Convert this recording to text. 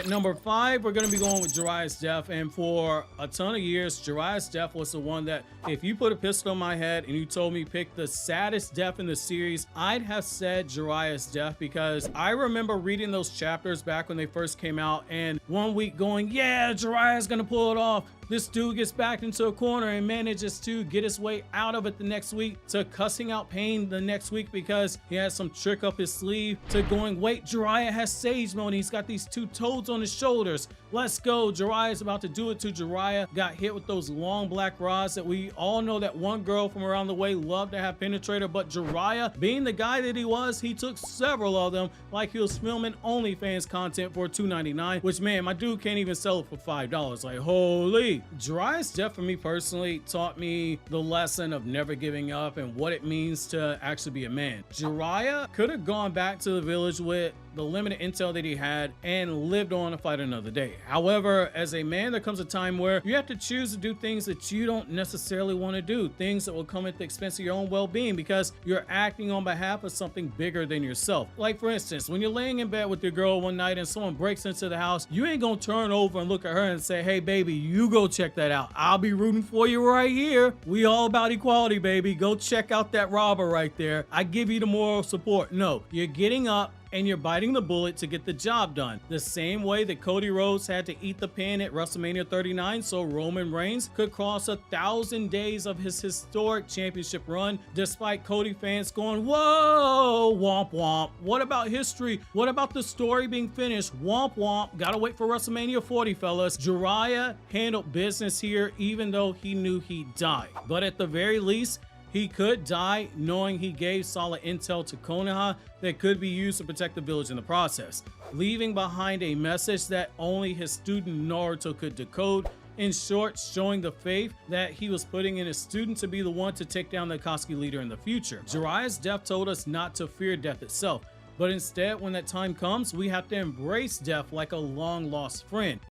number 5, we're going to be going with Jiraiya's death. And for a ton of years, Jiraiya's death was the one that if you put a pistol in my head and you told me pick the saddest death in the series, I'd have said Jiraiya's death, because I remember reading those chapters back when they first came out and one week going, yeah, Jiraiya's going to pull it off. This dude gets backed into a corner and manages to get his way out of it the next week, to cussing out Pain the next week because he has some trick up his sleeve, to going, wait, Jiraiya has Sage Mode and he's got these 2 toads on his shoulders. Let's go. Jiraiya's about to do it to Jiraiya. Got hit with those long black rods that we all know that one girl from around the way loved to have penetrator, but Jiraiya, being the guy that he was, he took several of them like he was filming OnlyFans content for $2.99, which, man, my dude can't even sell it for $5. Like, holy. Jiraiya's death for me personally taught me the lesson of never giving up and what it means to actually be a man. Jiraiya could have gone back to the village with the limited intel that he had and lived on to fight another day. However, as a man, there comes a time where you have to choose to do things that you don't necessarily want to do, things that will come at the expense of your own well-being, because you're acting on behalf of something bigger than yourself. Like, for instance, when you're laying in bed with your girl one night and someone breaks into the house, you ain't gonna turn over and look at her and say, hey baby, you go check that out. I'll be rooting for you right here. We all about equality, baby. Go check out that robber right there. I give you the moral support. No, you're getting up and you're biting the bullet to get the job done. The same way that Cody Rhodes had to eat the pin at WrestleMania 39 so Roman Reigns could cross 1,000 days of his historic championship run, despite Cody fans going, whoa, womp womp. What about history? What about the story being finished? Womp womp. Gotta wait for WrestleMania 40, fellas. Jiraiya handled business here even though he knew he'd die. But at the very least, he could die knowing he gave solid intel to Konoha that could be used to protect the village in the process, leaving behind a message that only his student Naruto could decode. In short, showing the faith that he was putting in his student to be the one to take down the Akatsuki leader in the future. Jiraiya's death told us not to fear death itself, but instead, when that time comes, we have to embrace death like a long-lost friend.